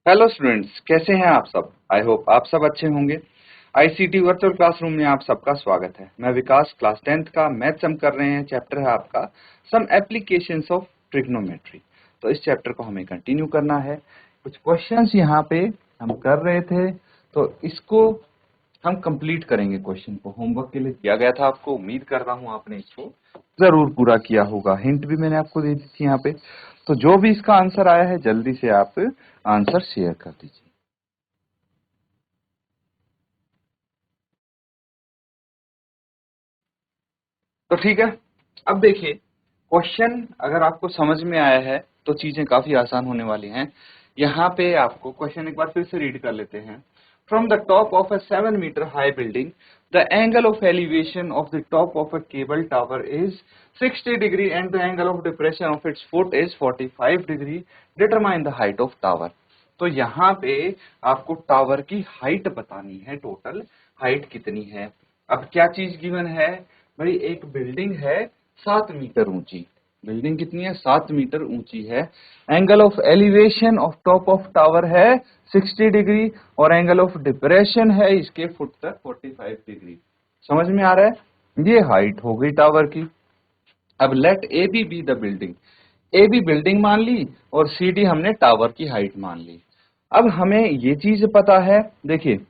Hello students, कैसे हैं आप सब। आई होप आप सब अच्छे होंगे। आईसीटी वर्चुअल क्लासरूम में आप सबका स्वागत है। मैं विकास, क्लास 10th का मैथ्स हम कर रहे हैं। चैप्टर है आपका सम एप्लीकेशंस ऑफ ट्रिग्नोमेट्री। तो इस चैप्टर को हमें कंटिन्यू करना है। कुछ क्वेश्चंस यहाँ पे हम कर रहे थे, तो इसको हम कंप्लीट करेंगे। क्वेश्चन को होमवर्क के लिए दिया गया था आपको। उम्मीद कर रहा हूँ आपने इसको जरूर पूरा किया होगा। हिंट भी मैंने आपको दे दी थी यहाँ पे। तो जो भी इसका आंसर आया है, जल्दी से आप आंसर शेयर कर दीजिए। तो ठीक है, अब देखिए क्वेश्चन अगर आपको समझ में आया है तो चीजें काफी आसान होने वाली हैं। यहाँ पे आपको क्वेश्चन एक बार फिर से रीड कर लेते हैं। From the top of a 7 metre high building the angle of elevation of the top of a cable tower is 60 degree and the angle of depression of its foot is 45 degree. Determine the height of tower. तो यहाँ पे आपको tower की height बतानी है। Total height कितनी है। अब क्या चीज गिवन है भाई, एक बिल्डिंग है 7 मीटर ऊंची। बिल्डिंग कितनी है? 7 मीटर ऊंची है। Angle of elevation of top of tower है 60 डिग्री और एंगल ऑफ डिप्रेशन है इसके फुट तक 45 डिग्री। समझ में आ रहा है? ये हाइट हो गई टावर की। अब let A B the building. A B building मान ली और सी डी हमने टावर की हाइट मान ली। अब हमें ये चीज पता है, देखिए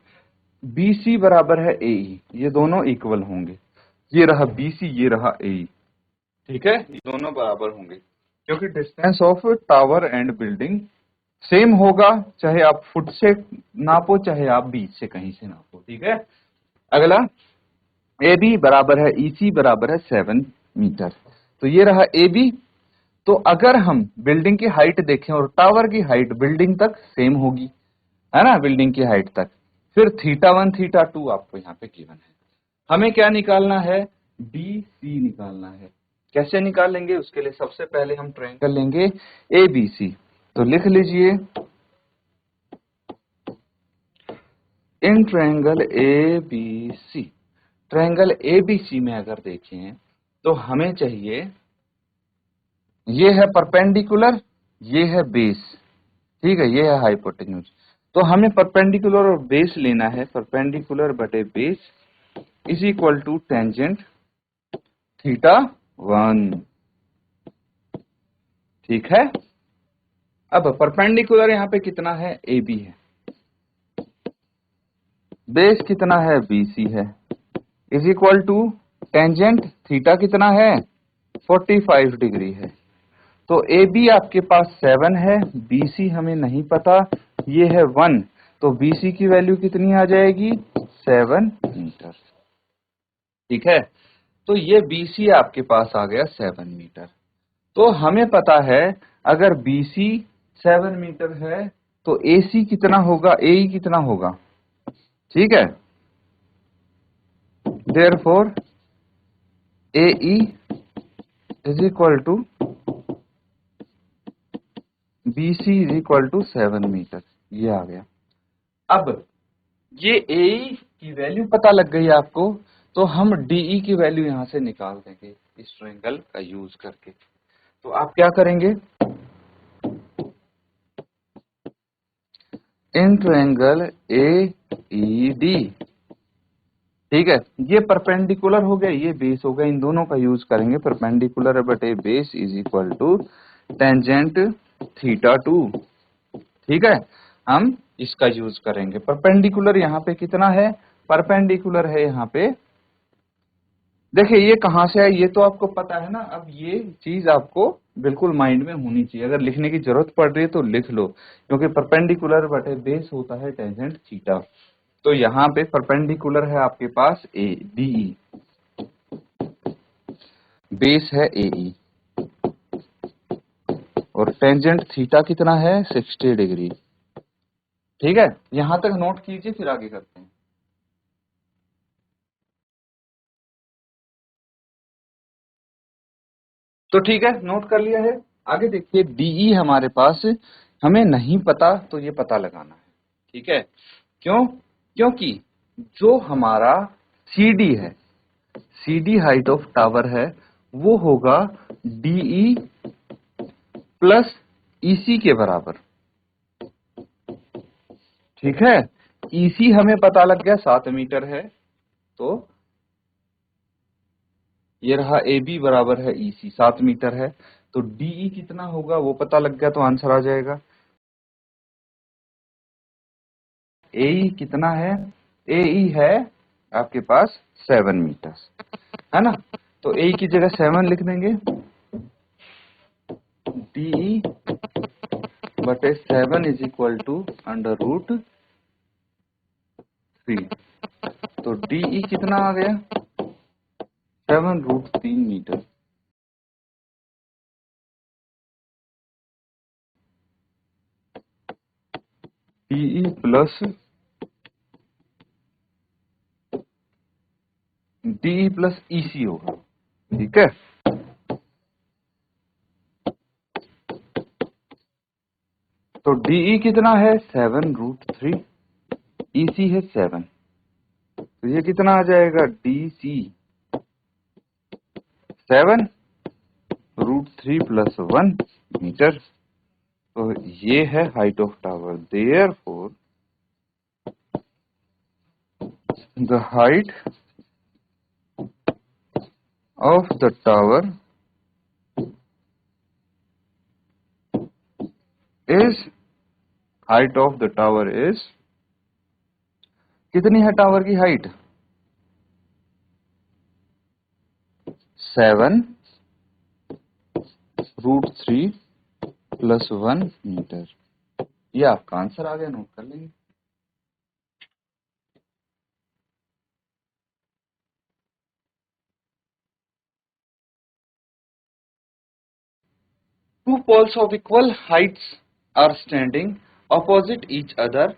बी सी बराबर है ए ई, ये दोनों इक्वल होंगे। ये रहा बी सी, ये रहा ए ई। ठीक है, ये दोनों बराबर होंगे क्योंकि distance of tower and building same होगा, चाहे आप फुट से नापो चाहे आप बीच से कहीं से नापो। ठीक है, अगला ए बी बराबर है ई सी बराबर है 7 मीटर। तो ये रहा ए बी। तो अगर हम बिल्डिंग की हाइट देखें और टावर की हाइट बिल्डिंग तक सेम होगी, है ना, बिल्डिंग की हाइट तक, फिर θ1 θ2 आपको यहाँ पे गिवन है। हमें क्या निकालना है? डी सी निकालना है। कैसे निकालेंगे? उसके लिए सबसे पहले हम ट्रायंगल लेंगे ए बी सी। तो लिख लीजिए, in triangle A B C. Triangle A B C में अगर देखें तो हमें चाहिए, ये है परपेंडिकुलर, ये है बेस। ठीक है, ये है हाइपोटेन्यूज। तो हमें परपेंडिकुलर और बेस लेना है। परपेंडिकुलर बटे base is equal to tangent θ1। ठीक है, अब परपेंडिकुलर यहाँ पे कितना है? ए बी है। बेस कितना है? बी सी है। Is equal to tangent theta कितना है? 45 डिग्री है। तो ए बी आपके पास 7 है, बी सी हमें नहीं पता, ये है 1। तो बी सी की वैल्यू कितनी आ जाएगी? 7 मीटर। ठीक है, तो ये बी सी आपके पास आ गया 7 मीटर। तो हमें पता है अगर बी सी 7 मीटर है तो ए सी कितना होगा? ए ई कितना होगा? ठीक है, therefore A E is equal to B C is equal to 7 metre. ये आ गया। अब ये ए ई की वैल्यू पता लग गई आपको, तो हम डी ई की वैल्यू यहां से निकाल देंगे इस ट्रायंगल का यूज करके। तो आप क्या करेंगे? इन ट्रायंगल ए ई डी, ठीक है, ये परपेंडिकुलर हो गया, ये बेस हो गया, इन दोनों का यूज करेंगे। परपेंडिकुलर बटे base is equal to tangent θ2। ठीक है, हम इसका यूज करेंगे। परपेंडिकुलर यहाँ पे कितना है? परपेंडिकुलर है यहाँ पे, देखिए ये कहां से है ये तो आपको पता है ना। अब ये चीज आपको बिल्कुल माइंड में होनी चाहिए। अगर लिखने की जरूरत पड़ रही है तो लिख लो, क्योंकि परपेंडिकुलर बटे बेस होता है टेंजेंट थीटा। तो यहाँ पे परपेंडिकुलर है आपके पास ए डी ई, बेस है ए ई, और टेंजेंट थीटा कितना है? 60 डिग्री। ठीक है, यहां तक नोट कीजिए, फिर आगे करते हैं। तो ठीक है, नोट कर लिया है। आगे देखिए, डीई हमारे पास हमें नहीं पता, तो ये पता लगाना है। ठीक है, क्यों? क्योंकि जो हमारा सीडी है, सीडी हाइट ऑफ टावर है, वो होगा डीई प्लस ईसी के बराबर। ठीक है। ईसी हमें पता लग गया 7 मीटर है, तो ये रहा ए बी बराबर है ईसी 7 मीटर है, तो डीई कितना होगा वो पता लग गया, तो आंसर आ जाएगा। एई कितना है, एई है आपके पास 7 मीटर, है ना। तो एई की जगह 7 लिख देंगे, डीई बटे 7 इज इक्वल टू √3। तो डीई कितना आ गया, 7√3 मीटर। डीई प्लस ईसी होगा, ठीक है। तो डीई कितना है 7√3, ईसी है 7, तो ये कितना आ जाएगा, डीसी 7√3 प्लस 1 मीटर। तो ये है height of tower, therefore the height of the tower is, height of the tower is, कितनी है टावर की हाइट, 7√3 प्लस 1 मीटर। ये आपका आंसर आ गया, नोट कर लेंगे। Two poles of equal heights are standing opposite each other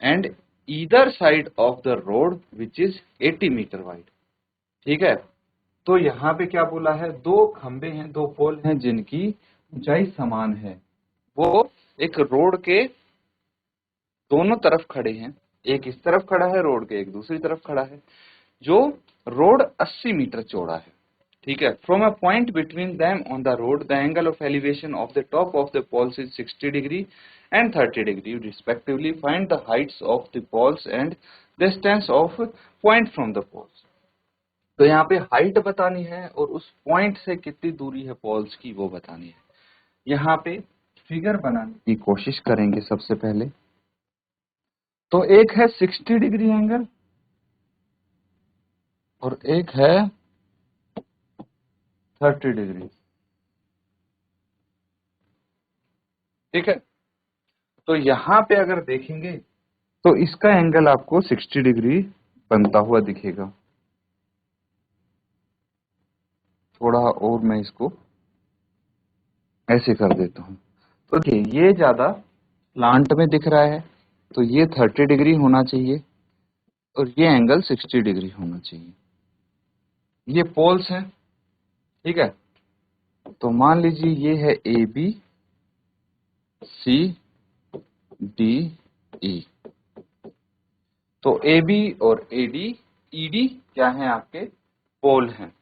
and either side of the road which is 80 meter wide। ठीक है, तो यहाँ पे क्या बोला है, दो खंबे हैं, दो पोल हैं जिनकी ऊंचाई समान है, वो एक रोड के दोनों तरफ खड़े हैं, एक इस तरफ खड़ा है रोड के, एक दूसरी तरफ खड़ा है, जो रोड 80 मीटर चौड़ा है। ठीक है, from a point between them on the road the angle of elevation of the top of the poles is 60 degree and 30 degree respectively. Find the heights of the poles and distance of point from the poles. तो यहाँ पे height बतानी है और उस point से कितनी दूरी है पोल्स की वो बतानी है। यहाँ पे फिगर बनाने की कोशिश करेंगे सबसे पहले। तो एक है 60 डिग्री एंगल और एक है 30 डिग्री। ठीक है, तो यहाँ पे अगर देखेंगे तो इसका एंगल आपको 60 डिग्री बनता हुआ दिखेगा। थोड़ा और मैं इसको ऐसे कर देता हूँ, तो देखिए ये ज्यादा प्लांट में दिख रहा है, तो ये 30 डिग्री होना चाहिए और ये एंगल 60 डिग्री होना चाहिए। ये पोल्स हैं, ठीक है। तो मान लीजिए ये है ए बी सी डी ई। तो ए बी और ए डी ई डी क्या है, आपके पोल हैं।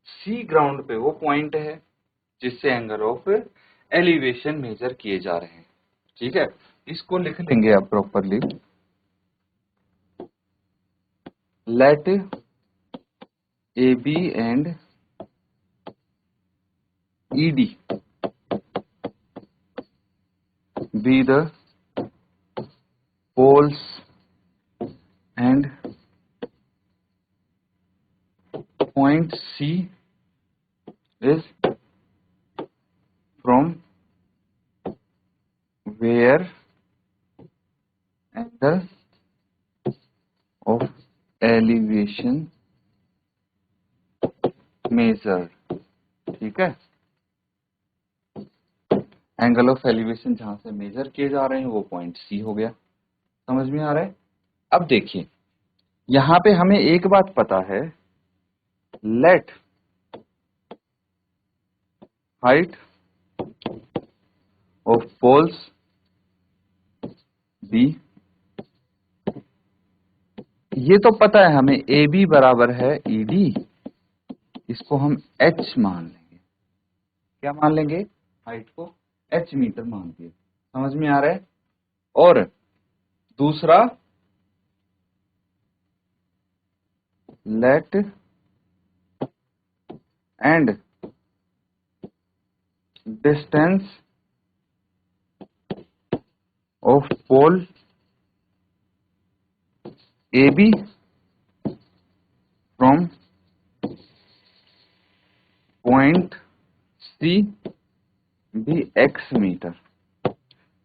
सी ग्राउंड पे वो पॉइंट है जिससे एंगल ऑफ एलिवेशन मेजर किए जा रहे हैं। ठीक है, इसको लिख लेंगे आप properly. Let A B and E D be the poles and point C is from where angle of elevation measured। ठीक है, एंगल ऑफ एलिवेशन जहां से मेजर किए जा रहे हैं वो पॉइंट सी हो गया। समझ में आ रहा है। अब देखिए यहां पे हमें एक बात पता है, let height of poles be, ये तो पता है हमें ए बी बराबर है ई डी, इसको हम एच मान लेंगे। क्या मान लेंगे, हाइट को एच मीटर मान दिए। समझ में आ रहा है। और दूसरा, let and distance of pole AB from point C भी x मीटर।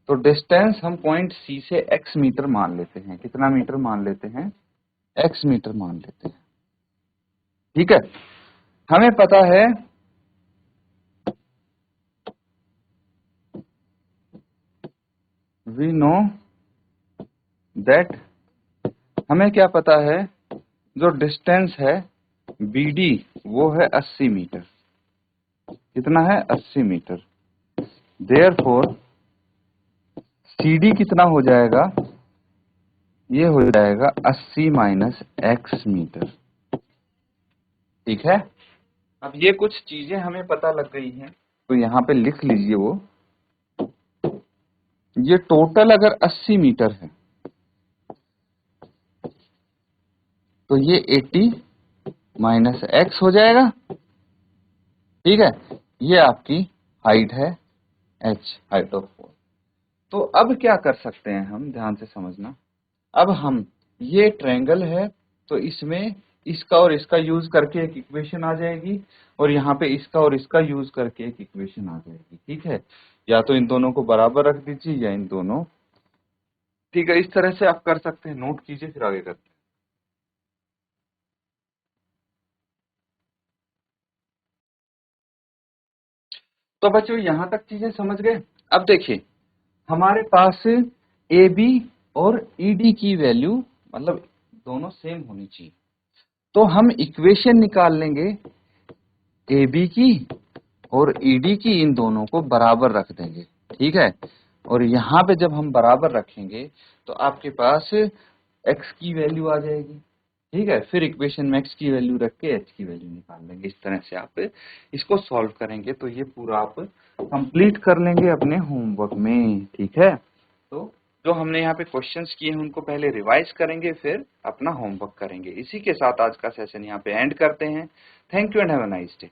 तो डिस्टेंस हम पॉइंट C से x मीटर मान लेते हैं। कितना मीटर मान लेते हैं? x मीटर मान लेते हैं। ठीक है, हमें पता है वी नो दैट, हमें क्या पता है, जो डिस्टेंस है BD वो है 80 मीटर। कितना है? 80 मीटर। देयरफॉर CD कितना हो जाएगा? ये हो जाएगा 80 माइनस x मीटर। ठीक है, अब ये कुछ चीजें हमें पता लग गई हैं, तो यहाँ पे लिख लीजिए वो। ये टोटल अगर 80 मीटर है तो ये 80 माइनस x हो जाएगा। ठीक है, ये आपकी हाइट है, h, हाइट ऑफ पोल। तो अब क्या कर सकते हैं हम, ध्यान से समझना। अब हम, ये ट्रायंगल है तो इसमें इसका और इसका यूज करके एक इक्वेशन आ जाएगी, और यहाँ पे इसका और इसका यूज करके एक इक्वेशन आ जाएगी। ठीक है, या तो इन दोनों को बराबर रख दीजिए या इन दोनों। ठीक है, इस तरह से आप कर सकते हैं। नोट कीजिए, फिर आगे करते हैं। तो बच्चों यहां तक चीजें समझ गए। अब देखिए, हमारे पास AB और ED की वैल्यू मतलब दोनों सेम होनी चाहिए, तो हम इक्वेशन निकाल लेंगे AB की और ED की, इन दोनों को बराबर रख देंगे। ठीक है, और यहाँ पे जब हम बराबर रखेंगे तो आपके पास x की वैल्यू आ जाएगी। ठीक है, फिर इक्वेशन में x की वैल्यू रख के h की वैल्यू निकाल लेंगे। इस तरह से आप इसको सॉल्व करेंगे तो ये पूरा आप कंप्लीट कर लेंगे अपने होमवर्क में। ठीक है, तो जो हमने यहाँ पे क्वेश्चंस किए हैं उनको पहले रिवाइज करेंगे, फिर अपना होमवर्क करेंगे। इसी के साथ आज का सेशन यहाँ पे एंड करते हैं। Thank you and have a nice day.